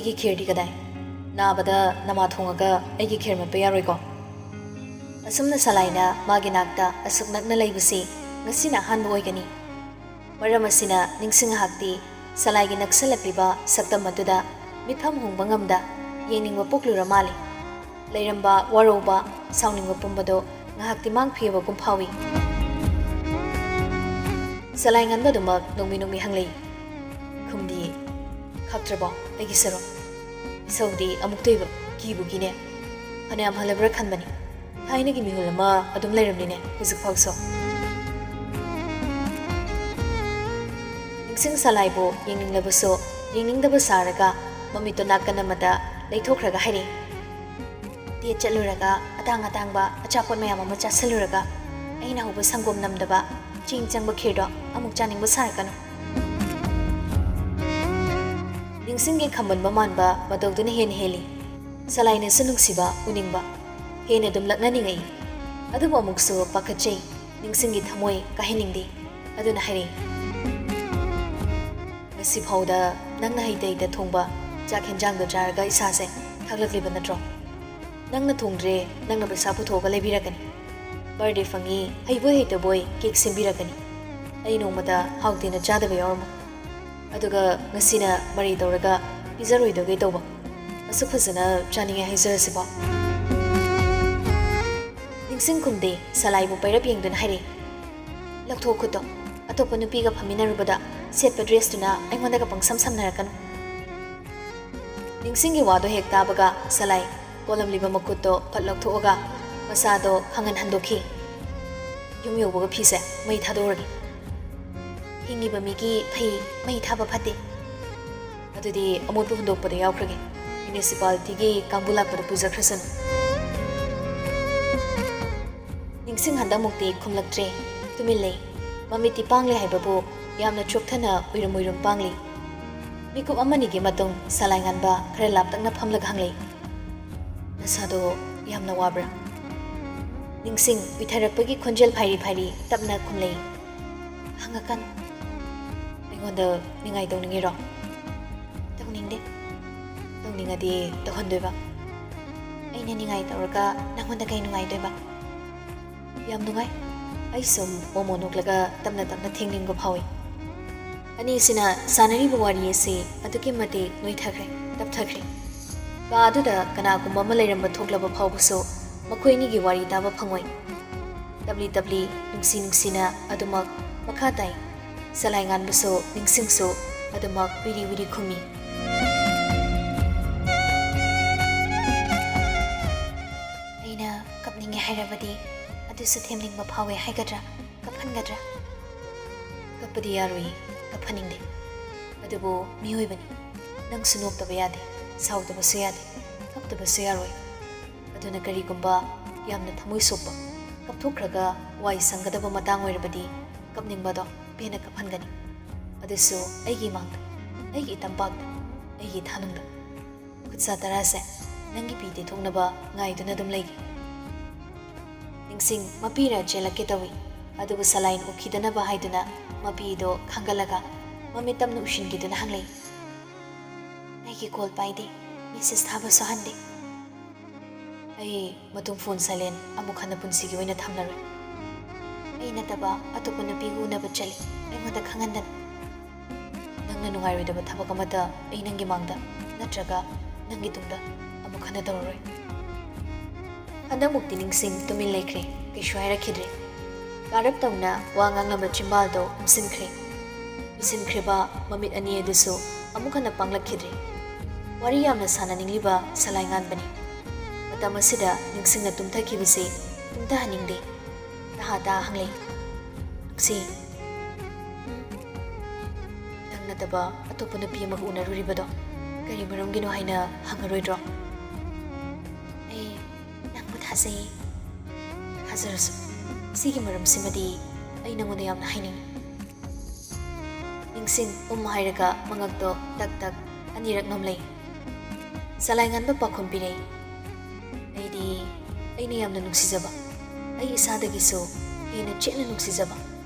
ꯑꯩꯒꯤ ꯈꯦꯔꯗꯤ ꯀꯗꯥꯏ ꯅꯥꯕꯗ ꯅꯃꯥ ꯊꯣꯡꯉꯒ ꯑꯩꯒꯤ ꯈꯦꯔ ꯃꯠꯄ ꯌꯥꯔꯣꯏꯀꯣ ꯑꯁꯨꯝꯅ ꯁꯂꯥꯏꯅ ꯃꯥꯒꯤ ꯅꯥꯛꯇ ꯑꯁꯨꯛ ꯅꯛꯅ ꯂꯩꯕꯁꯤ ꯉꯁꯤꯅ ꯑꯍꯥꯟꯕ ꯑꯣꯏꯒꯅꯤ ꯃꯔꯝ ꯑꯁꯤꯅ ꯅꯤꯡꯁꯤꯡ ꯉꯥꯏꯍꯥꯛꯇꯤ ꯁꯂꯥꯏꯒꯤ ꯅꯛꯁꯜꯂꯛꯂꯤꯕ ꯁꯛꯇꯝ ꯑꯗꯨꯗ ꯃꯤꯠꯐꯝ ꯍꯣꯡꯕ ꯉꯝꯗ ꯌꯦꯡꯅꯤꯡꯕ ꯄꯣꯛꯂꯨꯔ ꯃꯥꯜꯂꯤ ꯂꯩꯔꯝꯕ ꯋꯥꯔꯧꯕ ꯁꯥꯎꯅꯤꯡꯕ ꯄꯨꯝꯕꯗꯣ ꯉꯥꯏꯍꯥꯛꯇꯤ ꯃꯥꯡꯐꯤꯕꯒꯨꯝ ꯐꯥꯎꯏ ꯁꯂꯥꯏ ꯉꯟꯕꯗꯨꯃꯛ ꯅꯣꯡꯃꯤ ꯍꯪꯂꯛꯏ ꯈꯨꯝꯗꯤ ꯈꯛꯇ꯭ꯔꯕꯣ ꯑꯩꯒꯤ ꯁꯔꯨꯛ ꯏꯁꯧꯗꯤ ꯑꯃꯨꯛꯇꯣꯏꯕ ꯀꯤꯕꯨ ꯀꯤꯅꯦ ꯐꯅꯌꯥꯝ ꯍꯜꯂꯕ꯭ꯔꯥ ꯈꯟꯕꯅꯤ ꯊꯥꯏꯅꯒꯤ ꯃꯤꯍꯨꯜ ꯑꯃ ꯑꯗꯨꯝ ꯂꯩꯔꯝꯅꯤꯅꯦ ꯍꯧꯖꯤꯛꯐꯥꯎꯁꯨ ꯅꯤꯡꯁꯤꯡ ꯁꯂꯥꯏꯕꯨ ꯌꯦꯡꯅꯤꯡꯂꯕꯁꯨ ꯌꯦꯡꯅꯤꯡꯗꯕ ꯁꯥꯔꯒ ꯃꯃꯤꯠꯇꯣ ꯅꯥꯀꯟ ꯑꯃꯗ ꯂꯩꯊꯣꯛꯈ꯭ꯔꯒ ꯍꯥꯏꯔꯛꯏ ꯗꯦꯠ ꯆꯠꯂꯨꯔꯒ ꯑꯇꯥꯡꯕ ꯑꯆꯥꯄꯣꯠ ꯃꯌꯥꯝ ꯑꯃ ꯆꯥꯁꯤꯜꯂꯨꯔꯒ ꯑꯩꯅ ꯍꯧꯕ ꯁꯪꯒꯣꯝ ꯅꯝꯗꯕ ꯆꯦꯡ ꯆꯪꯕ ꯈꯤꯔꯗꯣ ꯑꯃꯨꯛ ꯆꯥꯅꯤꯡꯕ ꯁꯥꯔꯛꯀꯅꯨ ꯅꯤꯡꯁꯤꯡꯒꯤ ꯈꯝꯕꯟꯕ ꯃꯥꯟꯕ ꯃꯇꯧꯗꯨꯅ ꯍꯦꯟꯅ ꯍꯦꯜꯂꯤ ꯁꯂꯥꯏꯅꯁꯨ ꯅꯨꯡꯁꯤꯕ ꯎꯅꯤꯡꯕ ꯍꯦꯟꯅ ꯑꯗꯨꯝ ꯂꯛꯅꯅꯤꯡꯉꯛꯏ ꯑꯗꯨꯕꯨ ꯑꯃꯨꯛꯁꯨ ꯄꯥꯈꯠꯆꯩ ꯅꯤꯡꯁꯤꯡꯒꯤ ꯊꯃꯣꯏ ꯀꯥꯏꯍꯟꯅꯤꯡꯗꯦ ꯑꯗꯨꯅ ꯍꯥꯏꯔꯛꯏ ꯉꯁꯤꯐꯥꯎꯗ ꯅꯪꯅ ꯍꯩꯇ ꯊꯣꯡꯕ ꯆꯥꯛ ꯍꯦꯟꯖꯥꯡꯗꯣ ꯆꯥꯔꯒ ꯏꯁꯥꯁꯦ ꯊꯥꯛꯂꯛꯂꯤꯕ ꯅꯠꯇ꯭ꯔꯣ ꯅꯪꯅ ꯊꯣꯡꯗ꯭ꯔꯦ ꯅꯪꯅ ꯄꯩꯁꯥ ꯄꯨꯊꯣꯛꯑꯒ ꯂꯩꯕꯤꯔꯛꯀꯅꯤ ꯕꯔꯗꯦ ꯐꯪꯉꯤ ꯍꯩꯕꯣꯏ ꯍꯩꯇꯕꯣꯏ ꯀꯦꯛ ꯁꯦꯝꯕꯤꯔꯛꯀꯅꯤ ꯑꯩ ꯅꯣꯡꯃꯗ ꯍꯥꯎꯇꯦꯅ ꯆꯥꯗꯕ ꯌꯥꯎꯔꯝꯃꯣ ꯑꯗꯨꯒ ꯉꯁꯤꯅ ꯃꯔꯩ ꯇꯧꯔꯒ ꯄꯤꯖꯔꯣꯏꯗꯧꯒꯩ ꯇꯧꯕ ꯑꯁꯨꯛ ꯐꯖꯅ ꯆꯥꯅꯤꯡꯉꯦ ꯍꯥꯏꯖꯔꯁꯤꯕꯣ ꯅꯤꯡꯁꯤꯡ ꯈꯨꯝꯗꯦ ꯁꯂꯥꯏꯕꯨ ꯄꯩꯔꯞ ꯌꯦꯡꯗꯨꯅ ꯍꯥꯏꯔꯛꯏ ꯂꯧꯊꯣꯛ ꯈꯨꯠꯇꯣ ꯑꯇꯣꯞꯄ ꯅꯨꯄꯤꯒ ꯐꯝꯃꯤꯟꯅꯔꯨꯕꯗ ꯁꯦꯠꯄ ꯗ꯭ꯔꯦꯁꯇꯨꯅ ꯑꯩꯉꯣꯟꯗꯒ ꯄꯪꯁꯝ ꯁꯝꯅꯔꯛꯀꯅꯨ ꯅꯤꯡꯁꯤꯡꯒꯤ ꯋꯥꯗꯣ ꯍꯦꯛ ꯇꯥꯕꯒ ꯁꯂꯥꯏ ꯀꯣꯜꯂꯝꯂꯤꯕ ꯃꯈꯨꯠꯇꯣ ꯐꯠ ꯂꯧꯊꯣꯛꯑꯒ ꯃꯁꯥꯗꯣ ꯈꯪꯍꯟ ꯍꯟꯗꯣꯛꯈꯤ ꯌꯨꯝ ꯌꯧꯕꯒ ꯐꯤꯁꯦ ꯃꯩ ꯊꯥꯗꯣꯛꯎꯔꯒꯦ ꯍꯤꯡꯉꯤꯕ ꯃꯤꯒꯤ ꯐꯩ ꯃꯩ ꯊꯥꯕ ꯐꯠꯇꯦ ꯑꯗꯨꯗꯤ ꯑꯃꯣꯠꯄ ꯍꯨꯟꯗꯣꯛꯄꯗ ꯌꯥꯎꯈ꯭ꯔꯒꯦ ꯃ꯭ꯌꯨꯅꯤꯁꯤꯄꯥꯂꯤꯇꯤꯒꯤ ꯀꯥꯡꯕꯨ ꯂꯥꯛꯄꯗ ꯄꯨꯖꯈ꯭ꯔꯁꯅꯨ ꯅꯤꯡꯁꯤꯡ ꯍꯟꯗꯛꯃꯨꯛꯇꯤ ꯈꯨꯝꯂꯛꯇ꯭ꯔꯦ ꯇꯨꯃꯤꯟ ꯂꯩ ꯃꯃꯤꯠꯇꯤ ꯄꯥꯡꯂꯦ ꯍꯥꯏꯕꯕꯨ ꯌꯥꯝꯅ ꯆꯣꯛꯊꯅ ꯎꯏꯔꯨꯝ ꯄꯥꯡꯂꯤ ꯃꯤꯀꯨꯞ ꯑꯃꯅꯤꯒꯤ ꯃꯇꯨꯡ ꯁꯂꯥꯏ ꯉꯥꯟꯕ ꯈꯔ ꯂꯥꯞꯇꯛꯅ ꯐꯝꯂꯒ ꯍꯪꯂꯛꯏ ꯅꯁꯥꯗꯣ ꯌꯥꯝꯅ ꯋꯥꯕ꯭ꯔꯥ ꯅꯤꯡꯁꯤꯡ ꯎꯏꯊꯔꯛꯄꯒꯤ ꯈꯣꯟꯖꯦꯜ ꯐꯥꯏꯔꯤ ꯇꯞꯅ ꯈꯨꯝꯂꯛꯏ ꯍꯪꯉꯛꯀꯅꯨ ꯑꯩꯉꯣꯟꯗ ꯅꯤꯡꯉꯥꯏ ꯇꯧꯅꯤꯡꯉꯤꯔꯣ ꯇꯧꯅꯤꯡꯗꯦ ꯇꯧꯅꯤꯡꯉꯗꯤ ꯇꯧꯍꯟꯗꯣꯏꯕ ꯑꯩꯅ ꯅꯤꯡꯉꯥꯏ ꯇꯧꯔꯒ ꯅꯪꯉꯣꯟꯗ ꯀꯩ ꯅꯨꯡꯉꯥꯏꯗꯣꯏꯕ ꯌꯥꯝ ꯅꯨꯡꯉꯥꯏ ꯑꯩ ꯁꯨꯝ ꯃꯣꯃꯣ ꯅꯣꯛꯂꯒ ꯇꯞꯅ ꯊꯦꯡꯅꯤꯡꯕ ꯐꯥꯎꯏ ꯑꯅꯤꯁꯤꯅ ꯁꯥꯟꯅꯔꯤꯕ ꯋꯥꯔꯤ ꯑꯁꯤ ꯑꯗꯨꯛꯀꯤ ꯃꯇꯤꯛ ꯅꯣꯏꯊꯈ꯭ꯔꯦ ꯇꯞꯊꯈ꯭ꯔꯦ ꯀꯥ ꯑꯗꯨꯗ ꯀꯅꯥꯒꯨꯝꯕ ꯑꯃ ꯂꯩꯔꯝꯕ ꯊꯣꯛꯂꯕ ꯐꯥꯎꯕꯁꯨ ꯃꯈꯣꯏ ꯑꯅꯤꯒꯤ ꯋꯥꯔꯤ ꯇꯥꯕ ꯐꯪꯉꯣꯏ ꯇꯞꯂꯤ ꯅꯨꯡꯁꯤꯅ ꯑꯗꯨꯃꯛ ꯃꯈꯥ ꯇꯥꯏ ꯁꯂꯥꯏ ꯉꯥꯟꯕꯁꯨ ꯅꯤꯡꯁꯤꯡꯁꯨ ꯑꯗꯨꯃꯛ ꯋꯤꯔꯤ ꯈꯨꯝꯃꯤ ꯑꯩꯅ ꯀꯞꯅꯤꯡꯉꯦ ꯍꯥꯏꯔꯕꯗꯤ ꯑꯗꯨꯁꯨ ꯊꯦꯝꯅꯤꯡꯕ ꯐꯥꯎꯋꯦ ꯍꯥꯏꯒꯗ꯭ꯔꯥ ꯀꯞꯍꯟꯒꯗ꯭ꯔꯥ ꯀꯞꯄꯗꯤ ꯌꯥꯔꯣꯏ ꯀꯞꯍꯟꯅꯤꯡꯗꯦ ꯑꯗꯨꯕꯨ ꯃꯤꯑꯣꯏꯕꯅꯤ ꯅꯪꯁꯨ ꯅꯣꯛꯇꯕ ꯌꯥꯗꯦ ꯁꯥꯎꯗꯕꯁꯨ ꯌꯥꯗꯦ ꯀꯞꯇꯕꯁꯨ ꯌꯥꯔꯣꯏ ꯑꯗꯨꯅ ꯀꯔꯤꯒꯨꯝꯕ ꯌꯥꯝꯅ ꯊꯃꯣꯏ ꯁꯣꯛꯄ ꯀꯞꯊꯣꯛꯈ꯭ꯔꯒ ꯋꯥꯏ ꯁꯪꯒꯗꯕ ꯃꯇꯥꯡ ꯑꯣꯏꯔꯕꯗꯤ ꯀꯞꯅꯤꯡꯕꯗꯣ ꯄꯦꯟꯅ ꯀꯞꯍꯟꯒꯅꯤ ꯑꯗꯨꯁꯨ ꯑꯩꯒꯤ ꯏꯃꯥꯡꯗ ꯑꯩꯒꯤ ꯏꯇꯝꯄꯥꯛꯇ ꯑꯩꯒꯤ ꯊꯥꯅꯨꯡꯗ ꯈꯨꯠꯁꯥ ꯇꯔꯥꯁꯦ ꯅꯪꯒꯤ ꯄꯤ ꯇꯩꯊꯣꯛꯅꯕ ꯉꯥꯏꯗꯨꯅ ꯑꯗꯨꯝ ꯂꯩꯒꯦ ꯅꯤꯡꯁꯤꯡ ꯃꯄꯤꯔ ꯆꯦꯜꯂꯛꯀꯦ ꯇꯧꯏ ꯑꯗꯨꯕꯨ ꯁꯂꯥꯏꯟ ꯎꯈꯤꯗꯅꯕ ꯍꯥꯏꯗꯨꯅ ꯃꯄꯤꯗꯣ ꯈꯪꯒꯠꯂꯒ ꯃꯃꯤꯠ ꯇꯞꯅ ꯎꯁꯤꯟꯈꯤꯗꯨꯅ ꯍꯪꯂꯛꯏ ꯑꯩꯒꯤ ꯀꯣꯜ ꯄꯥꯏꯗꯦ ꯃꯦꯁꯦꯖ ꯊꯥꯕꯁꯨ ꯍꯟꯗꯦ ꯑꯩ ꯃꯇꯨꯡ ꯐꯣꯟ ꯁꯥꯏꯂꯦꯟ ꯑꯃꯨꯛ ꯍꯟꯅ ꯄꯨꯟꯁꯤꯒꯤ ꯑꯣꯏꯅ ꯊꯝꯂꯔꯣꯏ ꯑꯩ ꯅꯠꯇꯕ ꯑꯇꯣꯞꯄ ꯅꯨꯄꯤꯒ ꯎꯅꯕ ꯆꯠꯂꯤ ꯑꯩꯉꯣꯟꯗ ꯈꯪꯍꯟꯗꯅ ꯅꯪꯅ ꯅꯨꯡꯉꯥꯏꯔꯣꯏꯗꯕ ꯊꯕꯛ ꯑꯃꯇ ꯑꯩ ꯅꯪꯒꯤ ꯃꯥꯡꯗ ꯅꯠꯇ꯭ꯔꯒ ꯅꯪꯒꯤ ꯇꯨꯡꯗ ꯑꯃꯨꯛ ꯍꯟꯅ ꯇꯧꯔꯔꯣꯏ ꯍꯟꯗꯛꯃꯨꯛꯇꯤ ꯅꯤꯡꯁꯤꯡ ꯇꯨꯃꯤꯟ ꯂꯩꯈ꯭ꯔꯦ ꯀꯩꯁꯨ ꯍꯥꯏꯔꯛꯈꯤꯗ꯭ꯔꯦ ꯀꯥꯔꯞ ꯇꯧꯅ ꯋꯥ ꯉꯥꯡꯂꯝꯕ ꯆꯤꯝꯕꯥꯜꯗꯣ ꯎꯝꯁꯤꯟꯈ꯭ꯔꯦ ꯎꯏꯁꯤꯟꯈ꯭ꯔꯤꯕ ꯃꯃꯤꯠ ꯑꯅꯤ ꯑꯗꯨꯁꯨ ꯑꯃꯨꯛ ꯍꯟꯅ ꯄꯥꯡꯂꯛꯈꯤꯗ꯭ꯔꯦ ꯋꯥꯔꯤ ꯌꯥꯝꯅ ꯁꯥꯟꯅꯅꯤꯡꯂꯤꯕ ꯁꯂꯥꯏ ꯉꯥꯟꯕꯅꯤ ꯃꯇꯝ ꯑꯁꯤꯗ ꯅꯤꯡꯁꯤꯡꯅ ꯇꯨꯝꯊꯈꯤꯕꯁꯤ ꯇꯨꯝꯊꯍꯟꯅꯤꯡꯗꯦ ꯇꯍꯥ ꯍꯪꯂꯛꯏ ꯅꯨꯡꯁꯤ ꯅꯪ ꯅꯠꯇꯕ ꯑꯇꯣꯞꯄ ꯅꯨꯄꯤ ꯑꯃꯒ ꯎꯅꯔꯨꯔꯤꯕꯗꯣ ꯀꯔꯤ ꯃꯔꯝꯒꯤꯅꯣ ꯍꯥꯏꯅ ꯍꯪꯉꯔꯣꯏꯗ꯭ꯔꯣ ꯑꯩ ꯅꯪꯕꯨ ꯊꯥꯖꯩ ꯊꯥꯖꯔꯁꯨ ꯁꯤꯒꯤ ꯃꯔꯝꯁꯤꯃꯗꯤ ꯑꯩ ꯅꯪꯉꯣꯟꯗ ꯌꯥꯝꯅ ꯍꯥꯏꯅꯤꯡꯉꯤ ꯅꯤꯡꯁꯤꯡ ꯍꯥꯏꯔꯒ ꯃꯉꯛꯇꯣ ꯇꯛ ꯑꯅꯤꯔꯛ ꯅꯣꯝꯂꯩ ꯁꯂꯥꯏ ꯉꯥꯟꯕ ꯄꯥꯎꯈꯨꯝ ꯄꯤꯔꯛꯏ ꯑꯩꯅ ꯌꯥꯝꯅ ꯅꯨꯡꯁꯤꯖꯕ ꯑꯩ ꯏꯁꯥꯗꯒꯤꯁꯨ ꯍꯦꯟꯅ ꯆꯦꯠꯅ ꯅꯨꯡꯁꯤꯖꯕ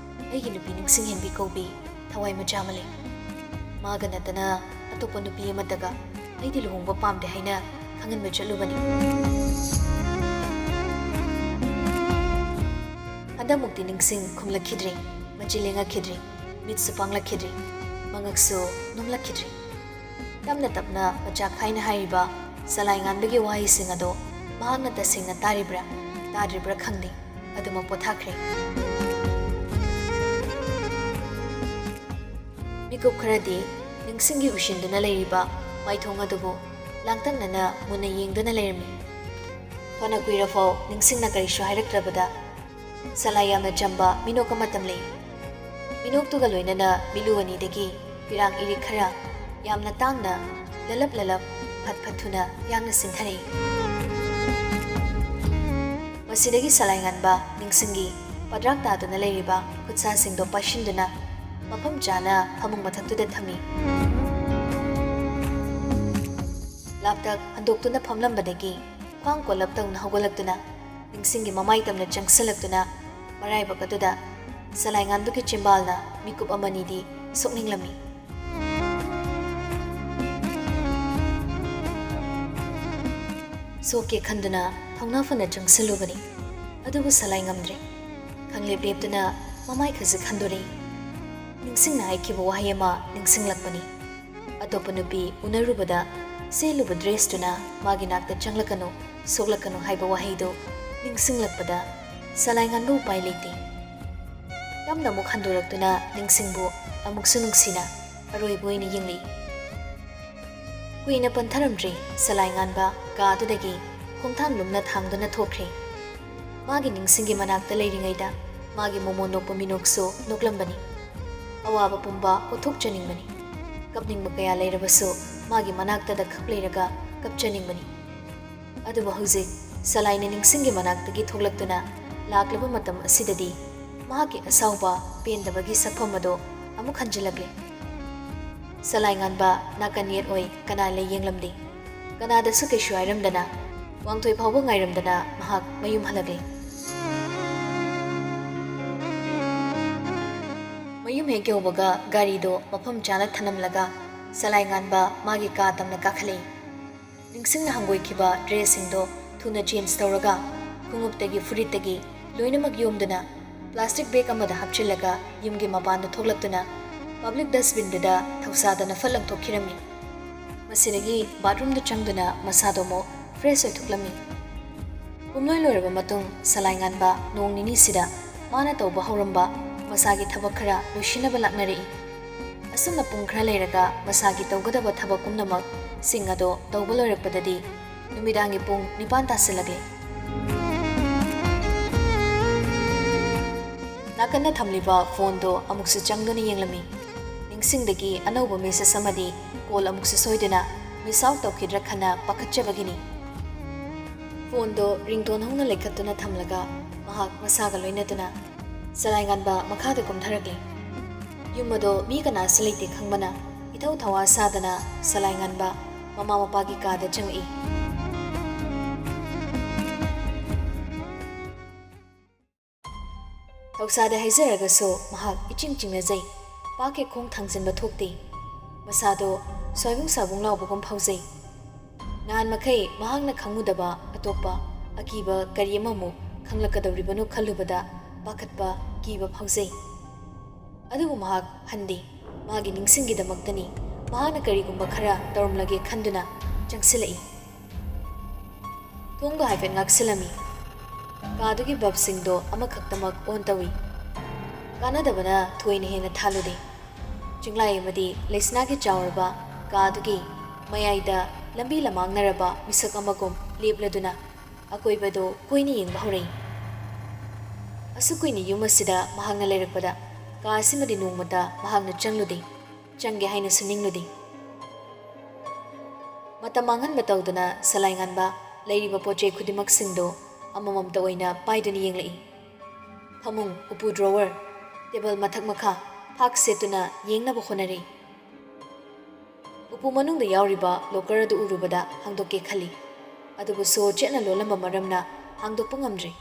ꯑꯩꯒꯤ ꯅꯨꯄꯤ ꯅꯤꯡꯁꯤꯡꯍꯦꯟꯕꯤ ꯀꯧꯕꯤ ꯊꯋꯥꯏ ꯃꯆꯥ ꯑꯃ ꯂꯩ ꯃꯥꯒ ꯅꯠꯇꯅ ꯑꯇꯣꯞꯄ ꯅꯨꯄꯤ ꯑꯃꯠꯇꯒ ꯑꯩꯗꯤ ꯂꯨꯍꯣꯡꯕ ꯄꯥꯝꯗꯦ ꯍꯥꯏꯅ ꯈꯪꯍꯟꯕ ꯆꯠꯂꯨꯕꯅꯤ꯫ ꯍꯟꯗꯛꯃꯨꯛꯇꯤ ꯅꯤꯡꯁꯤꯡ ꯈꯨꯝꯂꯛꯈꯤꯗ꯭ꯔꯤ, ꯃꯆꯤ ꯂꯦꯡꯉꯛꯈꯤꯗ꯭ꯔꯤ, ꯃꯤꯠꯁꯨ ꯄꯥꯡꯂꯛꯈꯤꯗ꯭ꯔꯤ, ꯃꯉꯛꯁꯨ ꯅꯣꯝꯂꯛꯈꯤꯗ꯭ꯔꯤ꯫ ꯇꯞꯅ ꯇꯞꯅ ꯃꯆꯥ ꯈꯥꯏꯅ ꯍꯥꯏꯔꯤꯕ ꯁꯂꯥꯏ ꯉꯥꯟꯕꯒꯤ ꯋꯥꯍꯩꯁꯤꯡ ꯑꯗꯣ ꯃꯍꯥꯛꯅ ꯇꯁꯦꯡꯅ ꯇꯥꯔꯤꯕ꯭ꯔꯥ ꯇꯥꯗ꯭ꯔꯤꯕ꯭ꯔꯥ ꯈꯪꯗꯦ, ꯑꯗꯨꯃꯛ ꯄꯣꯊꯥꯈ꯭ꯔꯦ꯫ ꯃꯤꯀꯨꯞ ꯈꯔꯗꯤ ꯅꯤꯡꯁꯤꯡꯒꯤ ꯎꯏꯁꯤꯟꯗꯨꯅ ꯂꯩꯔꯤꯕ ꯃꯥꯏꯊꯣꯡ ꯑꯗꯨꯕꯨ ꯂꯥꯡꯇꯛꯅꯅ ꯃꯨꯟꯅ ꯌꯦꯡꯗꯨꯅ ꯂꯩꯔꯝꯃꯤ꯫ ꯐꯅ ꯀꯨꯏꯔꯐꯥꯎ ꯅꯤꯡꯁꯤꯡꯅ ꯀꯔꯤꯁꯨ ꯍꯥꯏꯔꯛꯇ꯭ꯔꯕꯗ ꯁꯂꯥꯏ ꯌꯥꯝꯅ ꯆꯝꯕ ꯃꯤꯅꯣꯛ ꯑꯃ ꯇꯝꯂꯛꯏ꯫ ꯃꯤꯅꯣꯛꯇꯨꯒ ꯂꯣꯏꯅꯅ ꯃꯤꯠꯂꯨ ꯑꯅꯤꯗꯒꯤ ꯄꯤꯔꯥꯡ ꯏꯔꯤꯛ ꯈꯔ ꯌꯥꯝꯅ ꯇꯥꯡꯅ ꯂꯂꯞ ꯂꯂꯞ ꯐꯠ ꯐꯠ ꯊꯨꯅ ꯌꯥꯡꯅ ꯆꯤꯟꯊꯔꯛꯏ꯫ ꯃꯁꯤꯗꯒꯤ ꯁꯂꯥꯏ ꯉꯥꯟꯕ ꯅꯤꯡꯁꯤꯡꯒꯤ ꯄꯗ꯭ꯔꯥꯛ ꯇꯥꯗꯨꯅ ꯂꯩꯔꯤꯕ ꯈꯨꯠꯁꯥꯁꯤꯡꯗꯣ ꯄꯥꯏꯁꯤꯟꯗꯨꯅ ꯃꯐꯝ ꯆꯥꯅ ꯐꯃꯨꯡ ꯃꯊꯛꯇꯨꯗ ꯊꯝꯃꯤ꯫ ꯂꯥꯞꯇꯛ ꯍꯟꯗꯣꯛꯇꯨꯅ ꯐꯝꯂꯝꯕꯗꯒꯤ ꯈ꯭ꯋꯥꯡ ꯀꯣꯜꯂꯞ ꯇꯧꯅ ꯍꯧꯒꯠꯂꯛꯇꯨꯅ ꯅꯤꯡꯁꯤꯡꯒꯤ ꯃꯃꯥꯏ ꯇꯝꯅ ꯆꯪꯁꯤꯜꯂꯛꯇꯨꯅ ꯃꯔꯥꯏꯕꯛ ꯑꯗꯨꯗ ꯁꯂꯥꯏ ꯉꯥꯟꯕꯒꯤ ꯆꯤꯝꯕꯥꯜꯅ ꯃꯤꯀꯨꯞ ꯑꯃꯅꯤꯗꯤ ꯁꯣꯛꯅꯤꯡꯂꯝꯃꯤ꯫ ꯁꯣꯛꯀꯦ ꯈꯟꯗꯨꯅ ꯊꯧꯅꯥ ꯐꯅ ꯆꯪꯁꯤꯜꯂꯨꯕꯅꯤ, ꯑꯗꯨꯕꯨ ꯁꯂꯥꯏ ꯉꯝꯗ꯭ꯔꯦ꯫ ꯈꯪꯂꯦꯞ ꯂꯦꯞꯇꯨꯅ ꯃꯃꯥꯏ ꯈꯖꯤꯛ ꯍꯟꯗꯣꯔꯛꯏ꯫ ꯅꯤꯡꯁꯤꯡꯅ ꯍꯥꯏꯈꯤꯕ ꯋꯥꯍꯩ ꯑꯃ ꯅꯤꯡꯁꯤꯡꯂꯛꯄꯅꯤ꯫ ꯑꯇꯣꯞꯄ ꯅꯨꯄꯤ ꯎꯅꯔꯨꯕꯗ ꯁꯦꯠꯂꯨꯕ ꯗ꯭ꯔꯦꯁꯇꯨꯅ ꯃꯥꯒꯤ ꯅꯥꯛꯇ ꯆꯪꯂꯛꯀꯅꯨ, ꯁꯣꯛꯂꯛꯀꯅꯨ ꯍꯥꯏꯕ ꯋꯥꯍꯩꯗꯣ ꯅꯤꯡꯁꯤꯡꯂꯛꯄꯗ ꯁꯂꯥꯏ ꯉꯥꯟꯕ ꯎꯄꯥꯏ ꯂꯩꯇꯦ꯫ ꯇꯞꯅ ꯑꯃꯨꯛ ꯍꯟꯗꯣꯔꯛꯇꯨꯅ ꯅꯤꯡꯁꯤꯡꯕꯨ ꯑꯃꯨꯛꯁꯨ ꯅꯨꯡꯁꯤꯅ ꯑꯔꯣꯏꯕ ꯑꯣꯏꯅ ꯌꯦꯡꯂꯛꯏ꯫ ꯀꯨꯏꯅ ꯄꯟꯊꯔꯝꯗ꯭ꯔꯤ ꯁꯂꯥꯏ ꯉꯥꯟꯕ ꯀꯥꯗꯨꯗꯒꯤ ꯈꯣꯡꯊꯥꯡ ꯂꯨꯝꯅ ꯊꯥꯡꯗꯨꯅ ꯊꯣꯛꯈ꯭ꯔꯦ꯫ ꯃꯥꯒꯤ ꯅꯤꯡꯁꯤꯡꯒꯤ ꯃꯅꯥꯛꯇ ꯂꯩꯔꯤꯉꯩꯗ ꯃꯥꯒꯤ ꯃꯣꯃꯣꯟ ꯅꯣꯛꯄ ꯃꯤꯅꯣꯛꯁꯨ ꯅꯣꯛꯂꯝꯕꯅꯤ꯫ ꯑꯋꯥꯕ ꯄꯨꯝꯕ ꯎꯠꯊꯣꯛꯆꯅꯤꯡꯕꯅꯤ, ꯀꯞꯅꯤꯡꯕ ꯀꯌꯥ ꯂꯩꯔꯕꯁꯨ ꯃꯥꯒꯤ ꯃꯅꯥꯛꯇꯗ ꯈꯛ ꯂꯩꯔꯒ ꯀꯞꯆꯅꯤꯡꯕꯅꯤ꯫ ꯑꯗꯨꯕꯨ ꯍꯧꯖꯤꯛ ꯁꯂꯥꯏꯅ ꯅꯤꯡꯁꯤꯡꯒꯤ ꯃꯅꯥꯛꯇꯒꯤ ꯊꯣꯛꯂꯛꯇꯨꯅ ꯂꯥꯛꯂꯕ ꯃꯇꯝ ꯑꯁꯤꯗꯗꯤ ꯃꯍꯥꯛꯀꯤ ꯑꯁꯥꯎꯕ ꯄꯦꯟꯗꯕꯒꯤ ꯁꯛꯐꯝ ꯑꯗꯣ ꯑꯃꯨꯛ ꯍꯟꯖꯤꯜꯂꯛꯂꯦ꯫ ꯁꯂꯥꯏ ꯉꯥꯟꯕ ꯅꯥꯀꯟ ꯌꯦꯠ ꯑꯣꯏ ꯀꯅꯥ ꯂꯩ ꯌꯦꯡꯂꯝꯗꯦ꯫ ꯀꯅꯥꯗꯁꯨ ꯀꯩꯁꯨ ꯍꯥꯏꯔꯝꯗꯅ ꯋꯥꯡꯊꯣꯏ ꯐꯥꯎꯕ ꯉꯥꯏꯔꯝꯗꯅ ꯃꯍꯥꯛ ꯃꯌꯨꯝ ꯍꯜꯂꯛꯂꯦ꯫ ꯃꯌꯨꯝ ꯍꯦꯛ ꯌꯧꯕꯒ ꯒꯥꯔꯤꯗꯣ ꯃꯐꯝ ꯆꯥꯅ ꯊꯅꯝꯂꯒ ꯁꯂꯥꯏ ꯉꯥꯟꯕ ꯃꯥꯒꯤ ꯀꯥ ꯇꯝꯅ ꯀꯥꯈꯠꯂꯛꯏ꯫ ꯅꯤꯡꯁꯤꯡꯅ ꯍꯪꯒꯣꯏꯈꯤꯕ ꯗ꯭ꯔꯦꯁꯁꯤꯡꯗꯣ ꯊꯨꯅ ꯆꯦꯟꯖ ꯇꯧꯔꯒ ꯈꯣꯡꯎꯞꯇꯒꯤ ꯐꯨꯔꯤꯠꯇꯒꯤ ꯂꯣꯏꯅꯃꯛ ꯌꯣꯝꯗꯨꯅ ꯄ꯭ꯂꯥꯁꯇꯤꯛ ꯕꯦꯒ ꯑꯃꯗ ꯍꯥꯞꯆꯤꯜꯂꯒ ꯌꯨꯝꯒꯤ ꯃꯄꯥꯟꯗ ꯊꯣꯛꯂꯛꯇꯨꯅ ꯄꯕ꯭ꯂꯤꯛ ꯗꯁꯠꯕꯤꯟꯗꯨꯗ ꯊꯧꯁꯥꯗꯅ ꯐꯠ ꯂꯪꯊꯣꯛꯈꯤꯔꯝꯃꯤ꯫ ꯃꯁꯤꯗꯒꯤ ꯕꯥꯠꯔꯨꯝꯗ ꯆꯪꯗꯨꯅ ꯃꯁꯥꯗꯣ ꯑꯃꯨꯛ ꯐ꯭ꯔꯦꯁ ꯑꯣꯏꯊꯣꯛꯂꯝꯃꯤ꯫ ꯄꯨꯝꯂꯣꯏ ꯂꯣꯏꯔꯕ ꯃꯇꯨꯡ ꯁꯂꯥꯏ ꯉꯥꯟꯕ ꯅꯣꯡ ꯅꯤꯅꯤꯁꯤꯗ ꯃꯥꯅ ꯇꯧꯕ ꯍꯧꯔꯝꯕ ꯃꯁꯥꯒꯤ ꯊꯕꯛ ꯈꯔ ꯂꯣꯏꯁꯤꯟꯅꯕ ꯂꯥꯛꯅꯔꯛꯏ꯫ ꯑꯁꯨꯝꯅ ꯄꯨꯡ ꯈꯔ ꯂꯩꯔꯒ ꯃꯁꯥꯒꯤ ꯇꯧꯒꯗꯕ ꯊꯕꯛ ꯄꯨꯝꯅꯃꯛ ꯁꯤꯡ ꯑꯗꯣ ꯇꯧꯕ ꯂꯣꯏꯔꯛꯄꯗꯗꯤ ꯅꯨꯃꯤꯗꯥꯡꯒꯤ ꯄꯨꯡ 9 ꯇꯥꯁꯤꯜꯂꯛꯂꯦ꯫ ꯅꯥꯀꯟꯗ ꯊꯝꯂꯤꯕ ꯐꯣꯟꯗꯣ ꯑꯃꯨꯛꯁꯨ ꯆꯪꯗꯨꯅ ꯌꯦꯡꯂꯝꯃꯤ꯫ ꯅꯤꯡꯁꯤꯡꯗꯒꯤ ꯑꯅꯧꯕ ꯃꯦꯁꯦꯖ ꯑꯃꯗꯤ ꯀꯣꯜ ꯑꯃꯨꯛꯁꯨ ꯁꯣꯏꯗꯨꯅ ꯃꯤꯁ ꯑꯥꯎꯠ ꯇꯧꯈꯤꯗ꯭ꯔꯥ ꯈꯟꯅ ꯄꯥꯈꯠꯆꯕꯒꯤꯅꯤ꯫ ꯐꯣꯟꯗꯣ ꯔꯤꯡꯇꯣꯟ ꯍꯧꯅ ꯂꯩꯈꯠꯇꯨꯅ ꯊꯝꯂꯒ ꯃꯍꯥꯛ ꯃꯁꯥꯒ ꯂꯣꯏꯅꯗꯨꯅ ꯁꯂꯥꯏ ꯉꯥꯟꯕ ꯃꯈꯥꯗ ꯀꯨꯝꯊꯔꯛꯂꯦ꯫ ꯌꯨꯝ ꯑꯗꯣ ꯃꯤ ꯀꯅꯥꯁꯨ ꯂꯩꯇꯦ ꯈꯪꯕꯅ ꯏꯊꯧ ꯊꯋꯥ ꯁꯥꯗꯅ ꯁꯂꯥꯏ ꯉꯥꯟꯕ ꯃꯃꯥ ꯃꯄꯥꯒꯤ ꯀꯥꯗ ꯆꯪꯉꯛꯏ꯫ ꯊꯧꯁꯥꯗ ꯍꯥꯏꯖꯔꯒꯁꯨ ꯃꯍꯥꯛ ꯏꯆꯤꯡ ꯆꯤꯡꯅꯖꯩ, ꯄꯥꯛ ꯍꯦꯛ ꯈꯣꯡ ꯊꯥꯡꯖꯤꯟꯕ ꯊꯣꯛꯇꯦ꯫ ꯃꯁꯥꯗꯣ ꯁ꯭ꯋꯥꯏꯕꯨꯡ ꯁꯥꯕꯨꯡ ꯂꯥꯎꯕꯒꯨꯝ ꯐꯥꯎꯖꯩ꯫ ꯅꯍꯥꯟ ꯃꯈꯩ ꯃꯍꯥꯛꯅ ꯈꯪꯉꯨꯗꯕ ꯑꯇꯣꯞꯄ ꯑꯀꯤꯕ ꯀꯔꯤ ꯑꯃꯃꯨꯛ ꯈꯪꯂꯛꯀꯗꯧꯔꯤꯕꯅꯣ ꯈꯜꯂꯨꯕꯗ ꯄꯥꯈꯠꯄ ꯀꯤꯕ ꯐꯥꯎꯖꯩ꯫ ꯑꯗꯨꯕꯨ ꯃꯍꯥꯛ ꯍꯟꯗꯦ꯫ ꯃꯥꯒꯤ ꯅꯤꯡꯁꯤꯡꯒꯤꯗꯃꯛꯇꯅꯤ ꯃꯍꯥꯛꯅ ꯀꯔꯤꯒꯨꯝꯕ ꯈꯔ ꯇꯧꯔꯝꯂꯒꯦ ꯈꯟꯗꯨꯅ ꯆꯪꯁꯤꯜꯂꯛꯏ꯫ ꯊꯣꯡꯗꯣ ꯍꯥꯏꯐꯦꯠ ꯉꯥꯛꯁꯤꯜꯂꯝꯃꯤ꯫ ꯀꯥꯗꯨꯒꯤ ꯕꯜꯕꯁꯤꯡꯗꯣ ꯑꯃꯈꯛꯇꯃꯛ ꯑꯣꯟ ꯇꯧꯏ꯫ ꯀꯥꯟꯅꯗꯕꯅ ꯊꯣꯏꯅ ꯍꯦꯟꯅ ꯊꯥꯜꯂꯨꯗꯦ꯫ ꯆꯤꯡꯂꯥꯏ ꯑꯃꯗꯤ ꯂꯩꯁꯅꯥꯒꯤ ꯆꯥꯎꯔꯕ ꯀꯥꯗꯨꯒꯤ ꯃꯌꯥꯏꯗ ꯂꯝꯕꯤ ꯂꯝꯃꯥꯡꯅꯔꯕ ꯃꯤꯁꯛ ꯑꯃꯒꯨꯝ ꯂꯦꯞꯂꯗꯨꯅ ꯑꯀꯣꯏꯕꯗꯣ ꯀꯨꯏꯅ ꯌꯦꯡꯕ ꯍꯧꯔꯛꯏ꯫ ꯑꯁꯨꯛ ꯀꯨꯏꯅ ꯌꯨꯝ ꯑꯁꯤꯗ ꯃꯍꯥꯛꯅ ꯂꯩꯔꯛꯄꯗ ꯀꯥ ꯑꯁꯤꯃꯗꯤ ꯅꯣꯡꯃꯇ ꯃꯍꯥꯛꯅ ꯆꯪꯂꯨꯗꯦ, ꯆꯪꯒꯦ ꯍꯥꯏꯅꯁꯨ ꯅꯤꯡꯂꯨꯗꯦ꯫ ꯃꯇꯝ ꯃꯥꯡꯍꯟꯕ ꯇꯧꯗꯨꯅ ꯁꯂꯥꯏ ꯉꯥꯟꯕ ꯂꯩꯔꯤꯕ ꯄꯣꯠꯆꯩ ꯈꯨꯗꯤꯡꯃꯛꯁꯤꯡꯗꯣ ꯑꯃꯃꯝꯇ ꯑꯣꯏꯅ ꯄꯥꯏꯗꯨꯅ ꯌꯦꯡꯂꯛꯏ꯫ ꯐꯃꯨꯡ, ꯎꯄꯨ ꯗ꯭ꯔꯣꯋꯔ, ꯇꯦꯕꯜ ꯃꯊꯛ ꯃꯈꯥ ꯐꯥꯛ ꯁꯦꯠꯇꯨꯅ ꯌꯦꯡꯅꯕ ꯍꯣꯠꯅꯔꯛꯏ꯫ ꯎꯄꯨ ꯃꯅꯨꯡꯗ ꯌꯥꯎꯔꯤꯕ ꯂꯣꯀꯔ ꯑꯗꯨ ꯎꯔꯨꯕꯗ ꯍꯥꯡꯗꯣꯛꯀꯦ ꯈꯜꯂꯤ, ꯑꯗꯨꯕꯨ ꯁꯣ ꯆꯦꯠꯅ ꯂꯣꯜꯂꯝꯕ ꯃꯔꯝꯅ ꯍꯥꯡꯗꯣꯛꯄ ꯉꯝꯗ꯭ꯔꯤ꯫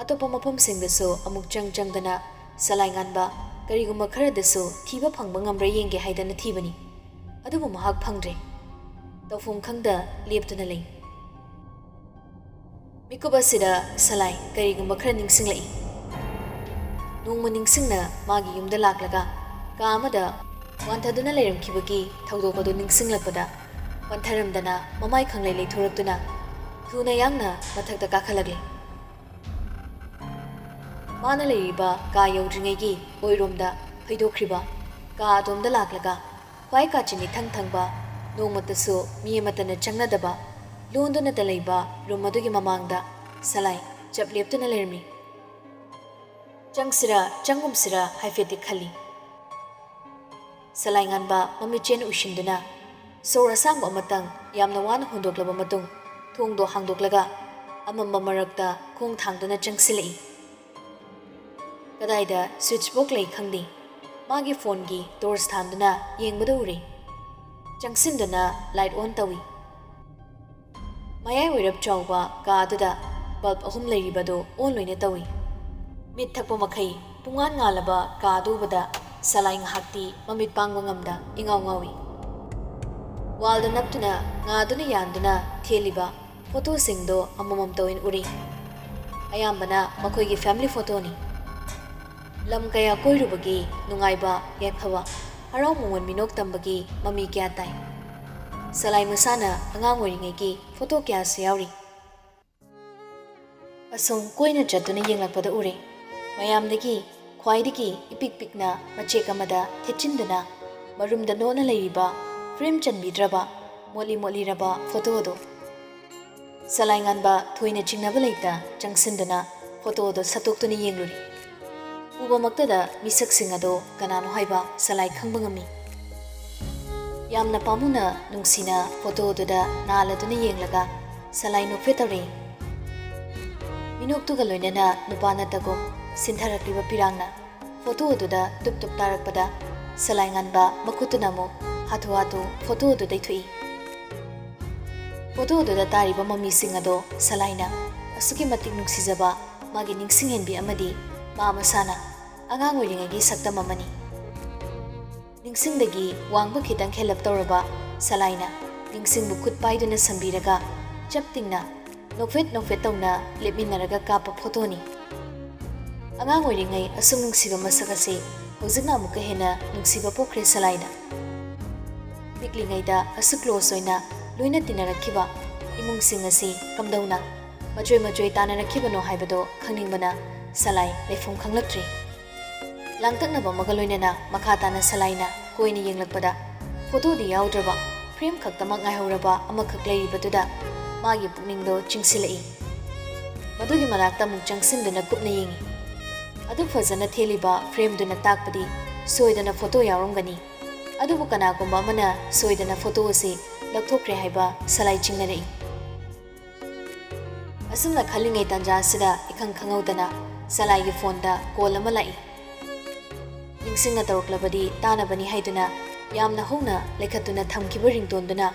ꯑꯇꯣꯞꯄ ꯃꯐꯝꯁꯤꯡꯗꯁꯨ ꯑꯃꯨꯛ ꯆꯪꯗꯅ ꯁꯂꯥꯏ ꯉꯥꯟꯕ ꯀꯔꯤꯒꯨꯝꯕ ꯈꯔꯗꯁꯨ ꯊꯤꯕ ꯐꯪꯕ ꯉꯝꯕ꯭ꯔꯥ ꯌꯦꯡꯒꯦ ꯍꯥꯏꯗꯅ ꯊꯤꯕꯅꯤ, ꯑꯗꯨꯕꯨ ꯃꯍꯥꯛ ꯐꯪꯗ꯭ꯔꯦ꯫ ꯇꯧꯐꯝ ꯈꯪꯗ ꯂꯦꯞꯇꯨꯅ ꯂꯩ ꯃꯤꯀꯨꯞ ꯑꯁꯤꯗ ꯁꯂꯥꯏ ꯀꯔꯤꯒꯨꯝꯕ ꯈꯔ ꯅꯤꯡꯁꯤꯡꯂꯛꯏ ꯅꯣꯡꯃ ꯅꯤꯡꯁꯤꯡꯅ ꯃꯥꯒꯤ ꯌꯨꯝꯗ ꯂꯥꯛꯂꯒ ꯀꯥ ꯑꯃꯗ ꯋꯥꯟꯊꯗꯨꯅ ꯂꯩꯔꯝꯈꯤꯕꯒꯤ ꯊꯧꯗꯣꯛ ꯑꯗꯨ ꯅꯤꯡꯁꯤꯡꯂꯛꯄꯗ ꯄꯟꯊꯔꯝꯗꯅ ꯃꯃꯥꯏ ꯈꯪꯂꯩ ꯂꯩꯊꯣꯔꯛꯇꯨꯅ ꯊꯨꯅ ꯌꯥꯡꯅ ꯃꯊꯛꯇ ꯀꯥꯈꯠꯂꯛꯂꯤ ꯃꯥꯅ ꯂꯩꯔꯤꯕ ꯀꯥ ꯌꯧꯗ꯭ꯔꯤꯉꯩꯒꯤ ꯑꯣꯏꯔꯣꯝꯗ ꯐꯩꯗꯣꯛꯈ꯭ꯔꯤꯕ ꯀꯥ ꯑꯗꯣꯝꯗ ꯂꯥꯛꯂꯒ ꯈ꯭ꯋꯥꯏ ꯀꯥꯆꯤꯟ ꯏꯊꯪ ꯊꯪꯕ ꯅꯣꯡꯃꯇꯁꯨ ꯃꯤ ꯑꯃꯠꯇꯅ ꯆꯪꯅꯗꯕ ꯂꯣꯟꯗꯨꯅꯇ ꯂꯩꯕ ꯔꯨꯝ ꯑꯗꯨꯒꯤ ꯃꯃꯥꯡꯗ ꯁꯂꯥꯏ ꯆꯞ ꯂꯦꯞꯇꯨꯅ ꯂꯩꯔꯝꯃꯤ ꯆꯪꯁꯤꯔꯥ ꯆꯪꯒꯨꯝꯁꯤꯔꯥ ꯍꯥꯏꯐꯦꯠꯇꯤ ꯈꯜꯂꯤ ꯁꯂꯥꯏ ꯉꯥꯟꯕ ꯃꯃꯤꯠꯆꯦꯟ ꯎꯏꯁꯤꯟꯗꯨꯅ ꯁꯣꯔ ꯑꯁꯥꯡꯕ ꯑꯃꯇꯪ ꯌꯥꯝꯅ ꯋꯥꯅ ꯍꯣꯟꯗꯣꯛꯂꯕ ꯃꯇꯨꯡ ꯊꯣꯡꯗꯣ ꯍꯥꯡꯗꯣꯛꯂꯒ ꯑꯃꯝꯕ ꯃꯔꯛꯇ ꯈꯣꯡ ꯊꯥꯡꯗꯨꯅ ꯆꯪꯁꯤꯜꯂꯛꯏ ꯀꯗꯥꯏꯗ ꯁ꯭ꯋꯤꯠꯆ ꯕꯣꯛꯁ ꯂꯩ ꯈꯪꯗꯦ ꯃꯥꯒꯤ ꯐꯣꯟꯒꯤ ꯇꯣꯔꯆ ꯊꯥꯟꯗꯨꯅ ꯌꯦꯡꯕꯗ ꯎꯔꯦ ꯆꯪꯁꯤꯟꯗꯨꯅ ꯂꯥꯏꯠ ꯑꯣꯟ ꯇꯧꯏ ꯃꯌꯥꯏ ꯑꯣꯏꯔꯞ ꯆꯥꯎꯕ ꯀꯥ ꯑꯗꯨꯗ ꯕꯜꯕ 3 ꯂꯩꯔꯤꯕꯗꯨ ꯑꯣꯟ ꯂꯣꯏꯅ ꯇꯧꯏ ꯃꯤꯠ ꯊꯛꯄ ꯃꯈꯩ ꯄꯨꯡꯉꯥꯟ ꯉꯥꯜꯂꯕ ꯀꯥ ꯑꯗꯨ ꯎꯕꯗ ꯁꯂꯥꯏ ꯉꯥꯏꯍꯥꯛꯇꯤ ꯃꯃꯤꯠ ꯄꯥꯡꯕ ꯉꯝꯗ ꯏꯉꯥꯎ ꯉꯥꯎꯏ ꯋꯥꯜꯗ ꯅꯞꯇꯨꯅ ꯉꯥꯗꯨꯅ ꯌꯥꯟꯗꯨꯅ ꯊꯦꯜꯂꯤꯕ ꯐꯣꯇꯣꯁꯤꯡꯗꯣ ꯑꯃꯃꯝꯇ ꯑꯣꯏꯅ ꯎꯔꯤ ꯑꯌꯥꯝꯕꯅ ꯃꯈꯣꯏꯒꯤ ꯐꯦꯃꯤꯂꯤ ꯐꯣꯇꯣꯅꯤ ꯂꯝ ꯀꯌꯥ ꯀꯣꯏꯔꯨꯕꯒꯤ ꯅꯨꯡꯉꯥꯏꯕ ꯌꯥꯏꯐꯕ ꯍꯔꯥꯎ ꯃꯉꯣꯟ ꯃꯤꯅꯣꯛ ꯇꯝꯕꯒꯤ ꯃꯃꯤ ꯀꯌꯥ ꯇꯥꯏ ꯁꯂꯥꯏ ꯃꯁꯥꯅ ꯑꯉꯥꯡ ꯑꯣꯏꯔꯤꯉꯩꯒꯤ ꯐꯣꯇꯣ ꯀꯌꯥꯁꯨ ꯌꯥꯎꯔꯤ ꯑꯁꯨꯝ ꯀꯣꯏꯅ ꯆꯠꯇꯨꯅ ꯌꯦꯡꯂꯛꯄꯗ ꯎꯔꯦ ꯃꯌꯥꯝꯗꯒꯤ ꯈ꯭ꯋꯥꯏꯗꯒꯤ ꯏꯄꯤꯛ ꯄꯤꯛꯅ ꯃꯆꯦꯛ ꯑꯃꯗ ꯊꯦꯠꯆꯤꯟꯗꯨꯅ ꯃꯔꯨꯝꯗ ꯅꯣꯠꯅ ꯂꯩꯔꯤꯕ ꯐ꯭ꯔꯦꯝ ꯆꯟꯕꯤꯗ꯭ꯔꯕ ꯃꯣꯠꯂꯤ ꯃꯣꯠꯂꯤꯔꯕ ꯐꯣꯇꯣꯗꯣ ꯁꯂꯥꯏ ꯉꯥꯟꯕ ꯊꯣꯏꯅ ꯆꯤꯡꯅꯕ ꯂꯩꯇ ꯆꯪꯁꯤꯟꯗꯨꯅ ꯐꯣꯇꯣꯗꯣ ꯁꯠꯇꯣꯛꯇꯨꯅ ꯌꯦꯡꯂꯨꯔꯤ ꯎꯕꯃꯛꯇꯗ ꯃꯤꯁꯛꯁꯤꯡ ꯑꯗꯣ ꯀꯅꯥꯅꯣ ꯍꯥꯏꯕ ꯁꯂꯥꯏ ꯈꯪꯕ ꯉꯝꯃꯤ ꯌꯥꯝꯅ ꯄꯥꯝꯃꯨꯅ ꯅꯨꯡꯁꯤꯅ ꯐꯣꯇꯣꯗꯨꯗ ꯅꯥꯜꯂꯗꯨꯅ ꯌꯦꯡꯂꯒ ꯁꯂꯥꯏ ꯅꯣꯛꯐꯦꯠ ꯇꯧꯔꯛꯏ ꯃꯤꯅꯣꯛꯇꯨꯒ ꯂꯣꯏꯅꯅ ꯅꯨꯄꯥ ꯅꯠꯇꯒꯨꯝ ꯁꯤꯟꯊꯔꯛꯂꯤꯕ ꯄꯤꯔꯥꯡꯅ ꯐꯣꯇꯣ ꯑꯗꯨꯗ ꯇꯨꯞ ꯇꯨꯞ ꯇꯥꯔꯛꯄꯗ ꯁꯂꯥꯏ ꯉꯥꯟꯕ ꯃꯈꯨꯠꯇꯨꯅ ꯑꯃꯨꯛ ꯍꯥꯊꯨ ꯍꯥꯊꯨ ꯐꯣꯇꯣ ꯑꯗꯨ ꯇꯩꯊꯣꯛꯏ ꯐꯣꯇꯣ ꯑꯗꯨꯗ ꯇꯥꯔꯤꯕ ꯃꯃꯤꯁꯤꯡ ꯑꯗꯣ ꯁꯂꯥꯏꯅ ꯑꯁꯨꯛꯀꯤ ꯃꯇꯤꯛ ꯅꯨꯡꯁꯤꯖꯕ ꯃꯥꯒꯤ ꯅꯤꯡꯁꯤꯡꯍꯦꯟꯕꯤ ꯑꯃꯗꯤ ꯃꯥ ꯃꯁꯥꯅ ꯑꯉꯥꯡ ꯑꯣꯏꯔꯤꯉꯩꯒꯤ ꯁꯛꯇꯝ ꯑꯃꯅꯤ ꯅꯤꯡꯁꯤꯡꯗꯒꯤ ꯋꯥꯡꯕ ꯈꯤꯇꯪ ꯍꯦꯜꯂꯞ ꯇꯧꯔꯕ ꯁꯂꯥꯏꯅ ꯅꯤꯡꯁꯤꯡꯕꯨ ꯈꯨꯠ ꯄꯥꯏꯗꯨꯅ ꯁꯝꯕꯤꯔꯒ ꯆꯞ ꯇꯤꯡꯅ ꯅꯣꯛꯐꯦꯠ ꯅꯣꯛꯐꯦꯠ ꯇꯧꯅ ꯂꯦꯞꯃꯤꯟꯅꯔꯒ ꯀꯥꯞꯄ ꯐꯣꯇꯣꯅꯤ ꯑꯉꯥꯡ ꯑꯣꯏꯔꯤꯉꯩ ꯑꯁꯨꯝ ꯅꯨꯡꯁꯤꯕ ꯃꯁꯛ ꯑꯁꯤ ꯍꯧꯖꯤꯛꯅ ꯑꯃꯨꯛꯀ ꯍꯦꯟꯅ ꯅꯨꯡꯁꯤꯕ ꯄꯣꯛꯈ꯭ꯔꯦ ꯁꯂꯥꯏꯅ ꯄꯤꯛꯂꯤꯉꯩꯗ ꯑꯁꯨꯛ ꯀ꯭ꯂꯣꯁ ꯑꯣꯏꯅ ꯂꯣꯏꯅ ꯇꯤꯟꯅꯔꯛꯈꯤꯕ ꯏꯃꯨꯡꯁꯤꯡ ꯑꯁꯤ ꯀꯝꯗꯧꯅ ꯃꯆꯣꯏ ꯃꯆꯣꯏ ꯇꯥꯟꯅꯔꯛꯈꯤꯕꯅꯣ ꯍꯥꯏꯕꯗꯣ ꯈꯪꯅꯤꯡꯕꯅ ꯁꯂꯥꯏ ꯂꯩꯐꯝ ꯈꯪꯂꯛꯇ꯭ꯔꯤ ꯂꯥꯡꯇꯛꯅꯕ ꯑꯃꯒ ꯂꯣꯏꯅꯅ ꯃꯈꯥ ꯇꯥꯅ ꯁꯂꯥꯏꯅ ꯀꯣꯏꯅ ꯌꯦꯡꯂꯛꯄꯗ ꯐꯣꯇꯣꯗꯤ ꯌꯥꯎꯗ꯭ꯔꯕ ꯐ꯭ꯔꯦꯝ ꯈꯛꯇꯃꯛ ꯉꯥꯏꯍꯧꯔꯕ ꯑꯃꯈꯛ ꯂꯩꯔꯤꯕꯗꯨꯗ ꯃꯥꯒꯤ ꯄꯨꯛꯅꯤꯡꯗꯣ ꯆꯤꯡꯁꯤꯜꯂꯛꯏ ꯃꯗꯨꯒꯤ ꯃꯅꯥꯛꯇ ꯑꯃꯨꯛ ꯆꯪꯁꯤꯟꯗꯨꯅ ꯀꯨꯞꯅ ꯌꯦꯡꯉꯤ ꯑꯗꯨ ꯐꯖꯅ ꯊꯦꯜꯂꯤꯕ ꯐ꯭ꯔꯦꯝꯗꯨꯅ ꯇꯥꯛꯄꯗꯤ ꯁꯣꯏꯗꯅ ꯐꯣꯇꯣ ꯌꯥꯎꯔꯝꯒꯅꯤ ꯑꯗꯨꯕꯨ ꯀꯅꯥꯒꯨꯝꯕ ꯑꯃꯅ ꯁꯣꯏꯗꯅ ꯐꯣꯇꯣ ꯑꯁꯤ ꯂꯧꯊꯣꯛꯈ꯭ꯔꯦ ꯍꯥꯏꯕ ꯁꯂꯥꯏ ꯆꯤꯡꯅꯔꯛꯏ ꯑꯁꯨꯝꯅ ꯈꯜꯂꯤꯉꯩ ꯇꯥꯟꯖꯥ ꯑꯁꯤꯗ ꯏꯈꯪ ꯈꯪꯍꯧꯗꯅ ꯁꯂꯥꯏꯒꯤ ꯐꯣꯟꯗ ꯀꯣꯜ ꯑꯃ ꯂꯥꯛꯏ ꯅꯤꯡꯁꯤꯡꯅ ꯇꯧꯔꯛꯂꯕꯗꯤ ꯇꯥꯅꯕꯅꯤ ꯍꯥꯏꯗꯨꯅ ꯌꯥꯝꯅ ꯍꯧꯅ ꯂꯩꯈꯠꯇꯨꯅ ꯊꯝꯈꯤꯕ ꯔꯤꯡꯇꯣꯟꯗꯨꯅ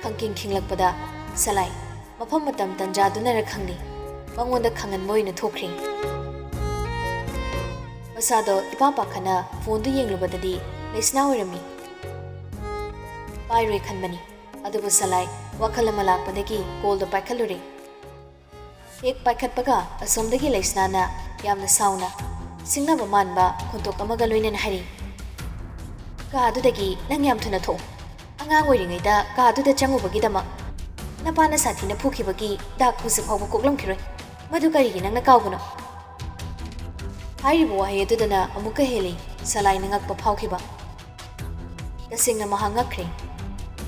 ꯈꯪꯈꯤꯡ ꯈꯤꯡꯂꯛꯄꯗ ꯁꯂꯥꯏ ꯃꯐꯝ ꯃꯇꯝ ꯇꯥꯟꯖꯥꯗꯨꯅꯔ ꯈꯪꯗꯦ ꯃꯉꯣꯟꯗ ꯈꯪꯍꯟꯕ ꯑꯣꯏꯅ ꯊꯣꯛꯈ꯭ꯔꯦ ꯃꯁꯥꯗꯣ ꯏꯄꯥ ꯄꯥꯈꯠꯅ ꯐꯣꯟꯗꯨ ꯌꯦꯡꯂꯨꯕꯗꯗꯤ ꯂꯩꯁꯅꯥ ꯑꯣꯏꯔꯝꯃꯤ ꯄꯥꯏꯔꯣꯏ ꯈꯟꯕꯅꯤ ꯑꯗꯨꯕꯨ ꯁꯂꯥꯏ ꯋꯥꯈꯜ ꯑꯃ ꯂꯥꯛꯄꯗꯒꯤ ꯀꯣꯜꯗꯣ ꯄꯥꯏꯈꯠꯂꯨꯔꯦ ꯍꯦꯛ ꯄꯥꯏꯈꯠꯄꯒ ꯑꯁꯣꯝꯗꯒꯤ ꯂꯩꯁꯅꯥꯅ ꯌꯥꯝꯅ ꯁꯥꯎꯅ ꯁꯤꯡꯅꯕ ꯃꯥꯟꯕ ꯈꯣꯟꯊꯣꯛ ꯑꯃꯒ ꯂꯣꯏꯅꯅ ꯍꯥꯏꯔꯤ ꯀꯥꯗꯨꯗꯒꯤ ꯅꯪ ꯌꯥꯝ ꯊꯨꯅ ꯊꯣꯛꯎ ꯑꯉꯥꯡ ꯑꯣꯏꯔꯤꯉꯩꯗ ꯀꯥꯗꯨꯗ ꯆꯪꯉꯨꯕꯒꯤꯗꯃꯛ ꯅꯄꯥꯅ ꯁꯥꯊꯤꯅ ꯐꯨꯈꯤꯕꯒꯤ ꯗꯥꯛ ꯍꯧꯖꯤꯛ ꯐꯥꯎꯕ ꯀꯣꯛꯂꯝꯈꯤꯔꯣꯏ ꯃꯗꯨ ꯀꯔꯤꯒꯤ ꯅꯪꯅ ꯀꯥꯎꯕꯅꯣ ꯍꯥꯏꯔꯤꯕ ꯋꯥꯍꯩ ꯑꯗꯨꯗꯅ ꯑꯃꯨꯛꯀ ꯍꯦꯜꯂꯤ ꯁꯂꯥꯏꯅ ꯉꯛꯄ ꯐꯥꯎꯈꯤꯕ ꯇꯁꯦꯡꯅ ꯃꯍꯥꯛ ꯉꯛꯈ꯭ꯔꯦ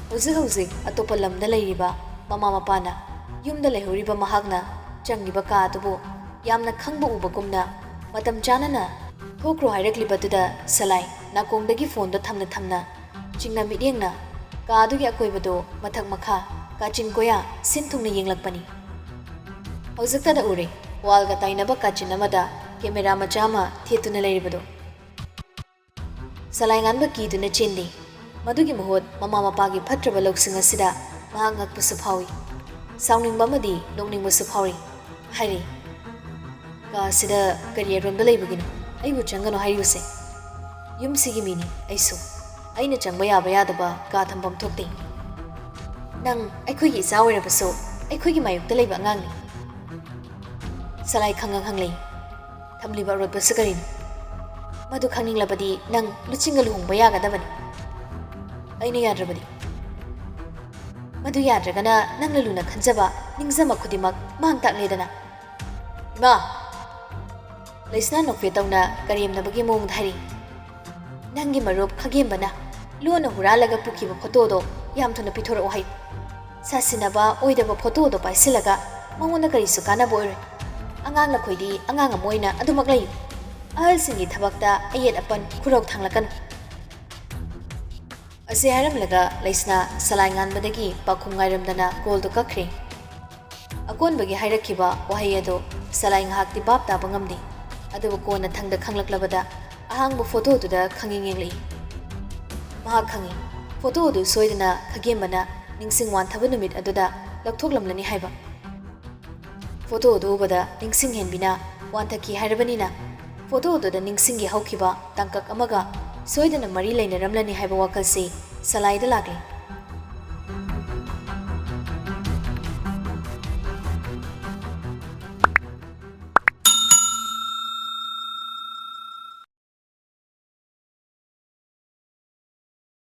ꯍꯧꯖꯤꯛ ꯑꯇꯣꯞꯄ ꯂꯝꯗ ꯂꯩꯔꯤꯕ ꯃꯃꯥ ꯃꯄꯥꯅ ꯌꯨꯝꯗ ꯂꯩꯍꯧꯔꯤꯕ ꯃꯍꯥꯛꯅ ꯆꯪꯂꯤꯕ ꯀꯥ ꯑꯗꯨꯕꯨ ꯌꯥꯝꯅ ꯈꯪꯕ ꯎꯕꯒꯨꯝꯅ ꯃꯇꯝ ꯆꯥꯅꯅ ꯊꯣꯛꯈ꯭ꯔꯣ ꯍꯥꯏꯔꯛꯂꯤꯕꯗꯨꯗ ꯁꯂꯥꯏ ꯅꯥꯀꯣꯡꯗꯒꯤ ꯐꯣꯟꯗꯣ ꯊꯝꯅ ꯆꯤꯡꯅ ꯃꯤꯠꯌꯦꯡꯅ ꯀꯥ ꯑꯗꯨꯒꯤ ꯑꯀꯣꯏꯕꯗꯣ ꯃꯊꯛ ꯃꯈꯥ ꯀꯥꯆꯤꯟ ꯀꯣꯌꯥ ꯁꯤꯟ ꯊꯨꯡꯅ ꯌꯦꯡꯂꯛꯄꯅꯤ ꯍꯧꯖꯤꯛꯇꯗ ꯎꯔꯦ ꯋꯥꯜꯒ ꯇꯥꯏꯅꯕ ꯀꯥꯆꯤꯟ ꯑꯃꯗ ꯀꯦꯃꯦꯔꯥ ꯃꯆꯥ ꯑꯃ ꯊꯦꯠꯇꯨꯅ ꯂꯩꯔꯤꯕꯗꯣ ꯁꯂꯥꯏ ꯉꯥꯟꯕ ꯀꯤꯗꯨꯅ ꯆꯦꯟꯗꯦ ꯃꯗꯨꯒꯤ ꯃꯍꯨꯠ ꯃꯃꯥ ꯃꯄꯥꯒꯤ ꯐꯠꯇ꯭ꯔꯕ ꯂꯧꯁꯤꯡ ꯑꯁꯤꯗ ꯃꯍꯥꯛ ꯉꯛꯄꯁꯨ ꯐꯥꯎꯏ ꯁꯥꯎꯅꯤꯡꯕ ꯑꯃꯗꯤ ꯅꯣꯛꯅꯤꯡꯕꯁꯨ ꯐꯥꯎꯔꯤ ꯍꯥꯏꯔꯤ ꯀꯥ ꯑꯁꯤꯗ ꯀꯔꯤ ꯑꯔꯣꯟꯕ ꯂꯩꯕꯒꯤꯅꯣ ꯑꯩꯕꯨ ꯆꯪꯒꯅꯣ ꯍꯥꯏꯔꯤꯕꯁꯦ ꯌꯨꯝꯁꯤꯒꯤ ꯃꯤꯅꯤ ꯑꯩꯁꯨ ꯑꯩꯅ ꯆꯪꯕ ꯌꯥꯕ ꯌꯥꯗꯕ ꯀꯥ ꯊꯝꯐꯝ ꯊꯣꯛꯇꯦ ꯅꯪ ꯑꯩꯈꯣꯏꯒꯤ ꯏꯆꯥ ꯑꯣꯏꯔꯕꯁꯨ ꯑꯩꯈꯣꯏꯒꯤ ꯃꯥꯌꯣꯛꯇ ꯂꯩꯕ ꯑꯉꯥꯡꯅꯤ ꯁꯂꯥꯏ ꯈꯪꯉꯪ ꯍꯪꯂꯩ ꯊꯝꯂꯤꯕ ꯑꯔꯣꯠꯄꯁꯨ ꯀꯔꯤꯅꯣ ꯃꯗꯨ ꯈꯪꯅꯤꯡꯂꯕꯗꯤ ꯅꯪ ꯂꯨꯆꯤꯡꯒ ꯂꯨꯍꯣꯡꯕ ꯌꯥꯒꯗꯕꯅꯤ ꯑꯩꯅ ꯌꯥꯗ꯭ꯔꯕꯗꯤ ꯃꯗꯨ ꯌꯥꯗ꯭ꯔꯒꯅ ꯅꯪꯅ ꯂꯨꯅ ꯈꯟꯖꯕ ꯅꯤꯡꯖꯃ ꯈꯨꯗꯤꯡꯃꯛ ꯃꯥꯡ ꯇꯥꯛꯂꯦꯗꯅ ꯏꯃꯥ ꯂꯩꯁꯅꯥ ꯅꯣꯛꯐꯦ ꯇꯧꯅ ꯀꯔꯦꯝꯅꯕꯒꯤ ꯃꯑꯣꯡꯗ ꯍꯥꯏꯔꯤ ꯅꯪꯒꯤ ꯃꯔꯨꯞ ꯈꯥꯒꯦꯝꯕꯅ ꯂꯣꯟꯅ ꯍꯨꯔꯥꯜꯂꯒ ꯄꯨꯈꯤꯕ ꯐꯣꯇꯣꯗꯣ ꯌꯥꯝ ꯊꯨꯅ ꯄꯤꯊꯣꯔꯛꯑꯣ ꯍꯥꯏꯌꯨ ꯁꯥꯁꯤꯟꯅꯕ ꯑꯣꯏꯗꯕ ꯐꯣꯇꯣꯗꯣ ꯄꯥꯏꯁꯤꯜꯂꯒ ꯃꯉꯣꯟꯗ ꯀꯔꯤꯁꯨ ꯀꯥꯟꯅꯕ ꯑꯣꯏꯔꯣꯏ ꯑꯉꯥꯡ ꯅꯈꯣꯏꯗꯤ ꯑꯉꯥꯡ ꯑꯃ ꯑꯣꯏꯅ ꯑꯗꯨꯃꯛ ꯂꯩꯌꯨ ꯑꯍꯜꯁꯤꯡꯒꯤ ꯊꯕꯛꯇ ꯑꯌꯦꯠ ꯑꯄꯟ ꯈꯨꯔꯧ ꯊꯥꯡꯂꯛꯀꯅꯨ ꯑꯁꯤ ꯍꯥꯏꯔꯝꯂꯒ ꯂꯩꯁꯅꯥ ꯁꯂꯥꯏ ꯉꯥꯟꯕꯗꯒꯤ ꯄꯥꯎꯈꯨꯝ ꯉꯥꯏꯔꯝꯗꯅ ꯀꯣꯜꯗꯣ ꯀꯛꯈ꯭ꯔꯦ ꯑꯀꯣꯟꯕꯒꯤ ꯍꯥꯏꯔꯛꯈꯤꯕ ꯋꯥꯍꯩ ꯑꯗꯣ ꯁꯂꯥꯏ ꯉꯥꯏꯍꯥꯛꯇꯤ ꯚꯥꯞ ꯇꯥꯕ ꯉꯝꯗꯦ ꯑꯗꯨꯕꯨ ꯀꯣꯟꯅ ꯊꯪꯗ ꯈꯪꯂꯛꯂꯕꯗ ꯑꯍꯥꯡꯕ ꯐꯣꯇꯣꯗꯨꯗ ꯈꯪꯌꯦꯡ ꯌꯦꯡꯂꯛꯏ ꯃꯍꯥꯛ ꯈꯪꯏ ꯐꯣꯇꯣ ꯑꯗꯨ ꯁꯣꯏꯗꯅ ꯈꯥꯒꯦꯝꯕꯅ ꯅꯤꯡꯁꯤꯡ ꯋꯥꯟꯊꯕ ꯅꯨꯃꯤꯠ ꯑꯗꯨꯗ ꯂꯧꯊꯣꯛꯂꯝꯂꯅꯤ ꯍꯥꯏꯕ ꯐꯣꯇꯣ ꯑꯗꯨ ꯎꯕꯗ ꯅꯤꯡꯁꯤꯡ ꯍꯦꯟꯕꯤꯅ ꯋꯥꯟꯊꯈꯤ ꯍꯥꯏꯔꯕꯅꯤꯅ ꯐꯣꯇꯣ ꯑꯗꯨꯗ ꯅꯤꯡꯁꯤꯡꯒꯤ ꯍꯧꯈꯤꯕ ꯇꯥꯡꯀꯛ ꯑꯃꯒ ꯁꯣꯏꯗꯅ ꯃꯔꯤ ꯂꯩꯅꯔꯝꯂꯅꯤ ꯍꯥꯏꯕ ꯋꯥꯈꯜꯁꯤ ꯁꯂꯥꯏꯗ ꯂꯥꯛꯂꯤ